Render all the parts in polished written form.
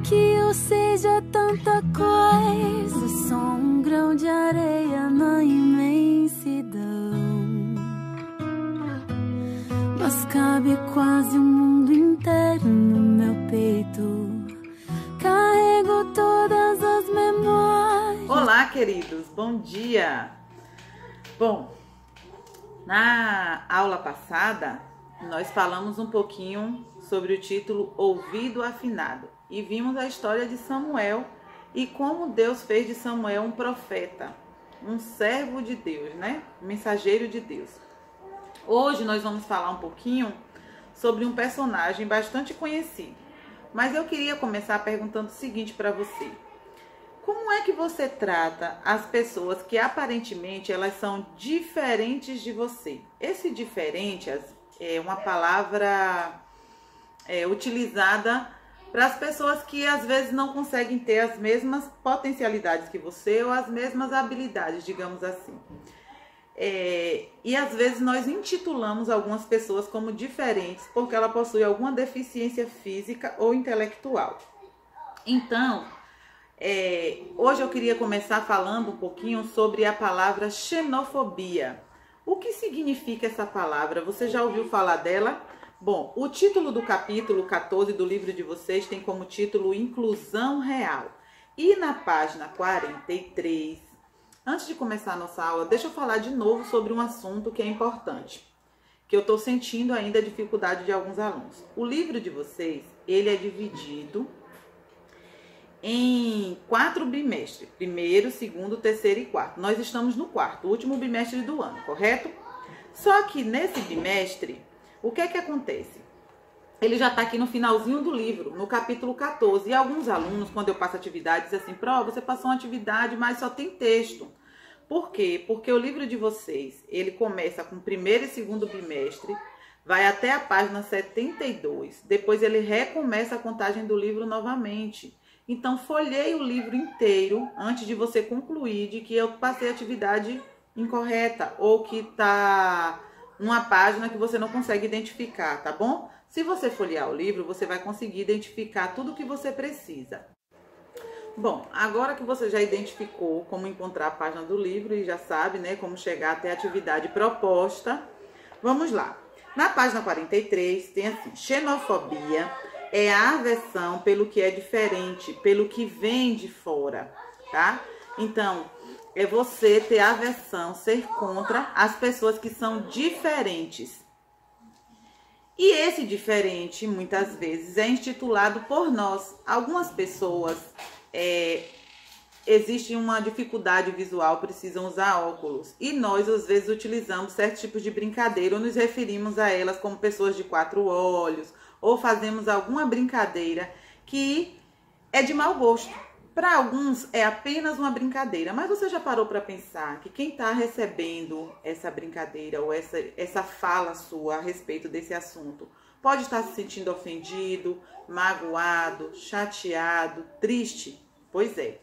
que eu seja tanta coisa, sou um grão de areia na imensidão. Mas cabe quase o mundo inteiro no meu peito. Carrego todas as memórias. Olá, queridos, bom dia! Bom, na aula passada, nós falamos um pouquinho sobre o título Ouvido Afinado e vimos a história de Samuel e como Deus fez de Samuel um profeta, um servo de Deus, né? Um mensageiro de Deus. Hoje nós vamos falar um pouquinho sobre um personagem bastante conhecido, mas eu queria começar perguntando o seguinte para você. Como é que você trata as pessoas que aparentemente elas são diferentes de você? Esse diferente é uma palavra utilizada para as pessoas que às vezes não conseguem ter as mesmas potencialidades que você ou as mesmas habilidades, digamos assim. E às vezes nós intitulamos algumas pessoas como diferentes porque ela possui alguma deficiência física ou intelectual. Então, hoje eu queria começar falando um pouquinho sobre a palavra xenofobia. O que significa essa palavra? Você já ouviu falar dela? Bom, o título do capítulo 14 do livro de vocês tem como título Inclusão Real. E na página 43, antes de começar a nossa aula, deixa eu falar de novo sobre um assunto que é importante, que eu estou sentindo ainda a dificuldade de alguns alunos. O livro de vocês, ele é dividido em 4 bimestres, primeiro, segundo, terceiro e quarto. Nós estamos no quarto, último bimestre do ano, correto? Só que nesse bimestre, o que é que acontece? Ele já está aqui no finalzinho do livro, no capítulo 14. E alguns alunos, quando eu passo atividade, dizem assim, Pró, você passou uma atividade, mas só tem texto. Por quê? Porque o livro de vocês, ele começa com o primeiro e segundo bimestre, vai até a página 72. Depois ele recomeça a contagem do livro novamente. Então, folheie o livro inteiro antes de você concluir de que eu passei a atividade incorreta ou que está numa página que você não consegue identificar, tá bom? Se você folhear o livro, você vai conseguir identificar tudo o que você precisa. Bom, agora que você já identificou como encontrar a página do livro e já sabe, né, como chegar até a atividade proposta, vamos lá. Na página 43 tem assim, xenofobia é a aversão pelo que é diferente, pelo que vem de fora, tá? Então, é você ter aversão, ser contra as pessoas que são diferentes. E esse diferente, muitas vezes, é intitulado por nós. Algumas pessoas, existe uma dificuldade visual, precisam usar óculos. E nós, às vezes, utilizamos certos tipos de brincadeira ou nos referimos a elas como pessoas de 4 olhos, ou fazemos alguma brincadeira que é de mau gosto. Para alguns é apenas uma brincadeira, mas você já parou para pensar que quem está recebendo essa brincadeira ou essa fala sua a respeito desse assunto pode estar se sentindo ofendido, magoado, chateado, triste? Pois é.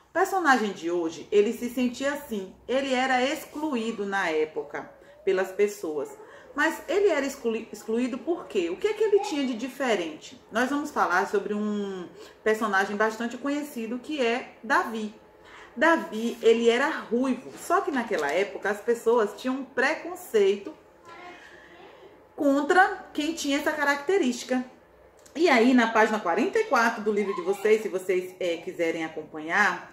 O personagem de hoje, ele se sentia assim, ele era excluído na época pelas pessoas. Mas ele era excluído por quê? O que é que ele tinha de diferente? Nós vamos falar sobre um personagem bastante conhecido que é Davi. Davi, ele era ruivo, só que naquela época as pessoas tinham um preconceito contra quem tinha essa característica. E aí na página 44 do livro de vocês, se vocês quiserem acompanhar,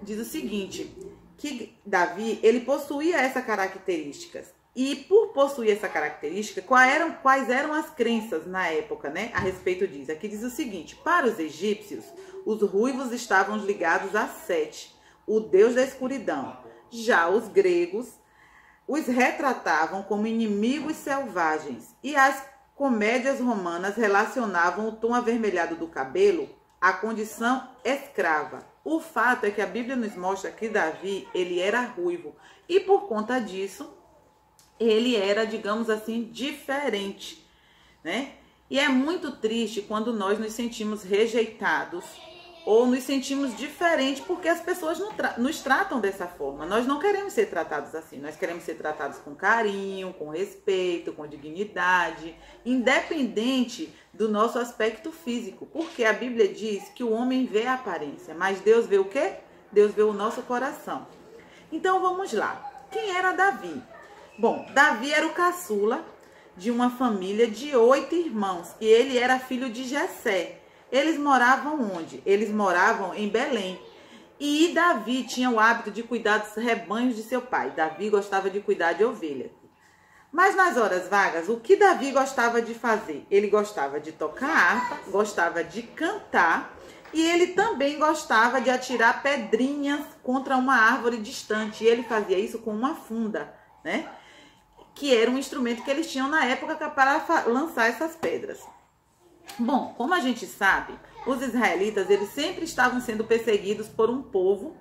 diz o seguinte, que Davi, ele possuía essas características. E por possuir essa característica, quais eram as crenças na época, né, a respeito disso? Aqui diz o seguinte, para os egípcios, os ruivos estavam ligados a Sete, o deus da escuridão. Já os gregos os retratavam como inimigos selvagens. E as comédias romanas relacionavam o tom avermelhado do cabelo à condição escrava. O fato é que a Bíblia nos mostra que Davi, ele era ruivo. E por conta disso, ele era, digamos assim, diferente, né? E é muito triste quando nós nos sentimos rejeitados ou nos sentimos diferentes porque as pessoas nos tratam dessa forma. Nós não queremos ser tratados assim, nós queremos ser tratados com carinho, com respeito, com dignidade, independente do nosso aspecto físico, porque a Bíblia diz que o homem vê a aparência, mas Deus vê o quê? Deus vê o nosso coração. Então vamos lá. Quem era Davi? Bom, Davi era o caçula de uma família de 8 irmãos e ele era filho de Jessé. Eles moravam onde? Eles moravam em Belém. E Davi tinha o hábito de cuidar dos rebanhos de seu pai. Davi gostava de cuidar de ovelhas. Mas nas horas vagas, o que Davi gostava de fazer? Ele gostava de tocar harpa, gostava de cantar e ele também gostava de atirar pedrinhas contra uma árvore distante. E ele fazia isso com uma funda, né? Que era um instrumento que eles tinham na época para lançar essas pedras. Bom, como a gente sabe, os israelitas eles sempre estavam sendo perseguidos por um povo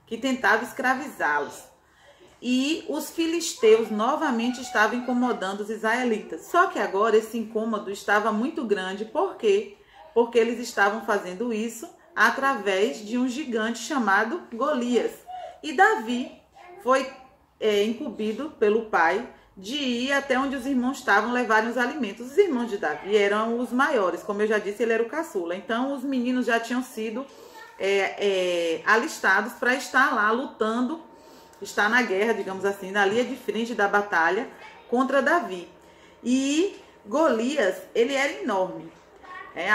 que tentava escravizá-los. E os filisteus novamente estavam incomodando os israelitas. Só que agora esse incômodo estava muito grande. Por quê? Porque eles estavam fazendo isso através de um gigante chamado Golias. E Davi foi incumbido pelo pai de ir até onde os irmãos estavam levarem os alimentos. Os irmãos de Davi eram os maiores, como eu já disse, ele era o caçula. Então os meninos já tinham sido alistados para estar lá lutando, estar na guerra, digamos assim, na linha de frente da batalha contra Davi. E Golias, ele era enorme.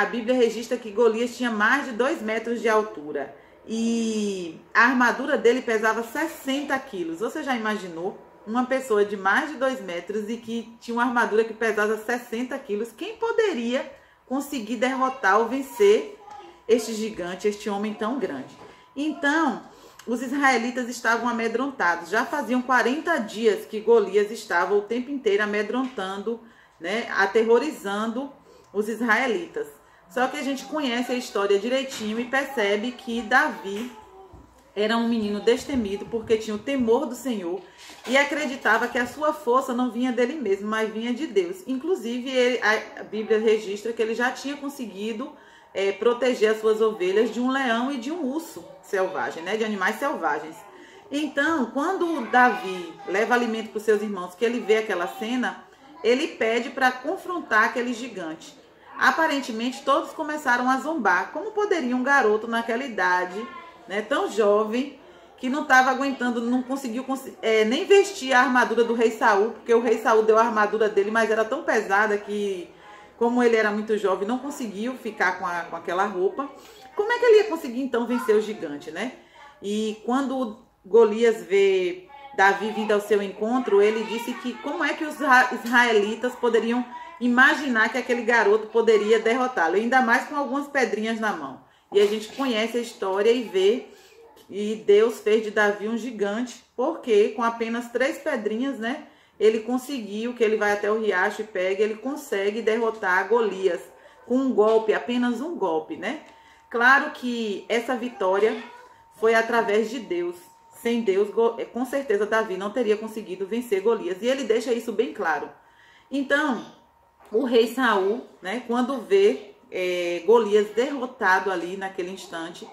A Bíblia registra que Golias tinha mais de 2 metros de altura e a armadura dele pesava 60 quilos. Você já imaginou? Uma pessoa de mais de 2 metros e que tinha uma armadura que pesava 60 quilos. Quem poderia conseguir derrotar ou vencer este gigante, este homem tão grande? Então, os israelitas estavam amedrontados. Já faziam 40 dias que Golias estava o tempo inteiro amedrontando, né, aterrorizando os israelitas. Só que a gente conhece a história direitinho e percebe que Davi era um menino destemido porque tinha o temor do Senhor e acreditava que a sua força não vinha dele mesmo, mas vinha de Deus. Inclusive, a Bíblia registra que ele já tinha conseguido proteger as suas ovelhas de um leão e de um urso selvagem, né, de animais selvagens. Então, quando Davi leva alimento para os seus irmãos, que ele vê aquela cena, ele pede para confrontar aquele gigante. Aparentemente, todos começaram a zombar. Como poderia um garoto naquela idade, né, tão jovem, que não estava aguentando, não conseguiu nem vestir a armadura do rei Saul, porque o rei Saul deu a armadura dele, mas era tão pesada que, como ele era muito jovem, não conseguiu ficar com aquela roupa. Como é que ele ia conseguir então vencer o gigante, né? E quando Golias vê Davi vindo ao seu encontro, ele disse que como é que os israelitas poderiam imaginar que aquele garoto poderia derrotá-lo, ainda mais com algumas pedrinhas na mão. E a gente conhece a história e vê que Deus fez de Davi um gigante, porque com apenas 3 pedrinhas, né, ele conseguiu, que ele vai até o riacho e pega, ele consegue derrotar Golias com um golpe, apenas um golpe, né? Claro que essa vitória foi através de Deus. Sem Deus, com certeza Davi não teria conseguido vencer Golias. E ele deixa isso bem claro. Então, o rei Saul, né, quando vê Golias derrotado ali naquele instante,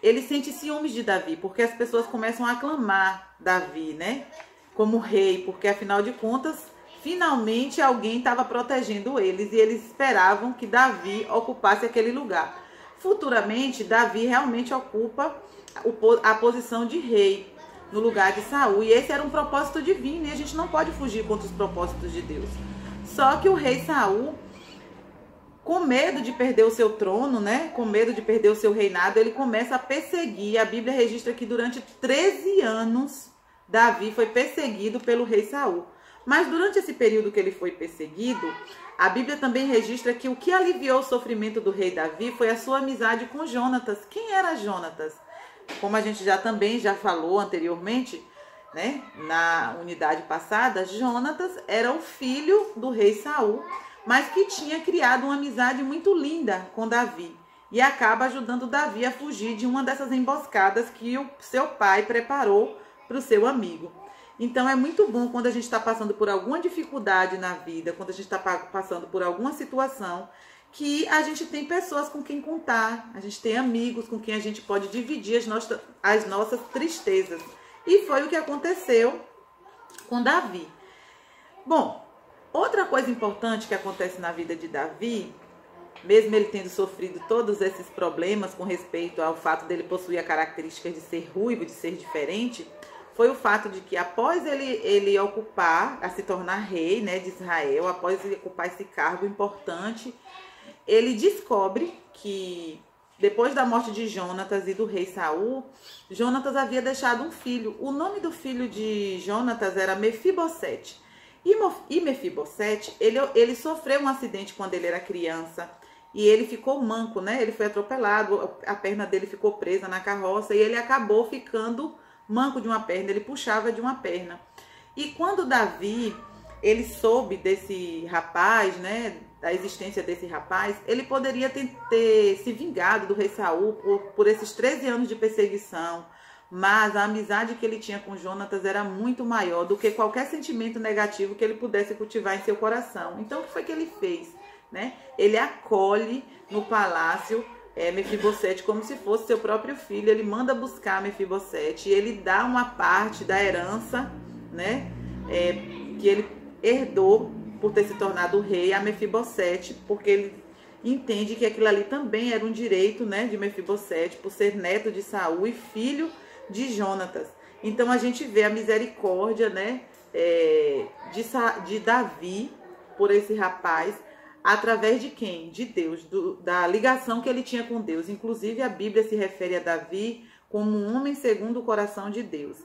ele sente ciúmes de Davi, porque as pessoas começam a aclamar Davi, né, como rei, porque afinal de contas, finalmente alguém estava protegendo eles e eles esperavam que Davi ocupasse aquele lugar. Futuramente, Davi realmente ocupa a posição de rei no lugar de Saul, e esse era um propósito divino e a gente não pode fugir contra os propósitos de Deus. Só que o rei Saul, com medo de perder o seu trono, né, com medo de perder o seu reinado, ele começa a perseguir. A Bíblia registra que durante 13 anos Davi foi perseguido pelo rei Saul. Mas durante esse período que ele foi perseguido, a Bíblia também registra que o que aliviou o sofrimento do rei Davi foi a sua amizade com Jonatas. Quem era Jonatas? Como a gente já falou anteriormente, né, na unidade passada, Jonatas era o filho do rei Saul, mas que tinha criado uma amizade muito linda com Davi e acaba ajudando Davi a fugir de uma dessas emboscadas que o seu pai preparou para o seu amigo. Então é muito bom quando a gente está passando por alguma dificuldade na vida, quando a gente está passando por alguma situação, que a gente tem pessoas com quem contar, a gente tem amigos com quem a gente pode dividir as nossas tristezas. E foi o que aconteceu com Davi. Bom, outra coisa importante que acontece na vida de Davi, mesmo ele tendo sofrido todos esses problemas com respeito ao fato dele possuir a característica de ser ruivo, de ser diferente, foi o fato de que após ele ocupar, a se tornar rei, né, de Israel, após ele ocupar esse cargo importante, ele descobre que depois da morte de Jonatas e do rei Saul, Jonatas havia deixado um filho. O nome do filho de Jonatas era Mefibosete. E Mefibosete, ele sofreu um acidente quando ele era criança. E ele ficou manco, né? Ele foi atropelado, a perna dele ficou presa na carroça e ele acabou ficando manco de uma perna, ele puxava de uma perna. E quando Davi, ele soube desse rapaz, né, da existência desse rapaz, ele poderia ter se vingado do rei Saul por esses 13 anos de perseguição, mas a amizade que ele tinha com Jonatas era muito maior do que qualquer sentimento negativo que ele pudesse cultivar em seu coração. Então, o que foi que ele fez? Né? Ele acolhe no palácio Mefibosete como se fosse seu próprio filho. Ele manda buscar Mefibosete e ele dá uma parte da herança, né, que ele herdou por ter se tornado rei a Mefibosete, porque ele entende que aquilo ali também era um direito, né, de Mefibosete, por ser neto de Saul e filho de Jonatas. Então a gente vê a misericórdia, né, de Davi por esse rapaz, através de quem? De Deus, da ligação que ele tinha com Deus. Inclusive a Bíblia se refere a Davi como um homem segundo o coração de Deus.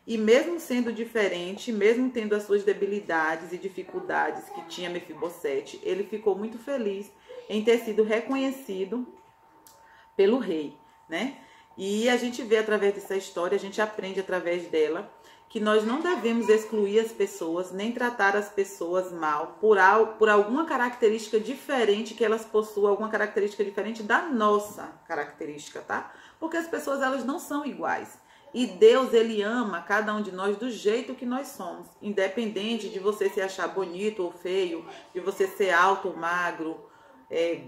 E mesmo sendo diferente, mesmo tendo as suas debilidades e dificuldades que tinha Mefibosete, ele ficou muito feliz em ter sido reconhecido pelo rei, né? E a gente vê através dessa história, a gente aprende através dela, que nós não devemos excluir as pessoas, nem tratar as pessoas mal por alguma característica diferente que elas possuam, alguma característica diferente da nossa característica, tá? Porque as pessoas, elas não são iguais. E Deus, ele ama cada um de nós do jeito que nós somos, independente de você se achar bonito ou feio, de você ser alto ou magro,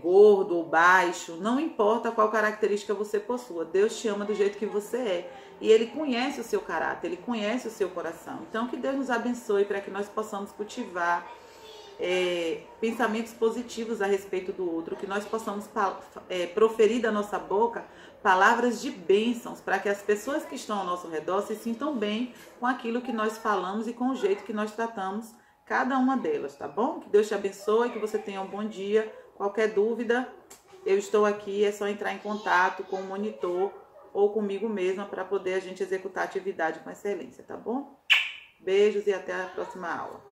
gordo ou baixo, não importa qual característica você possua, Deus te ama do jeito que você é. E ele conhece o seu caráter, ele conhece o seu coração. Então que Deus nos abençoe para que nós possamos cultivar pensamentos positivos a respeito do outro, que nós possamos proferir da nossa boca palavras de bênçãos, para que as pessoas que estão ao nosso redor se sintam bem com aquilo que nós falamos e com o jeito que nós tratamos cada uma delas, tá bom? Que Deus te abençoe, que você tenha um bom dia. Qualquer dúvida, eu estou aqui, é só entrar em contato com o monitor ou comigo mesma para poder a gente executar a atividade com excelência, tá bom? Beijos e até a próxima aula.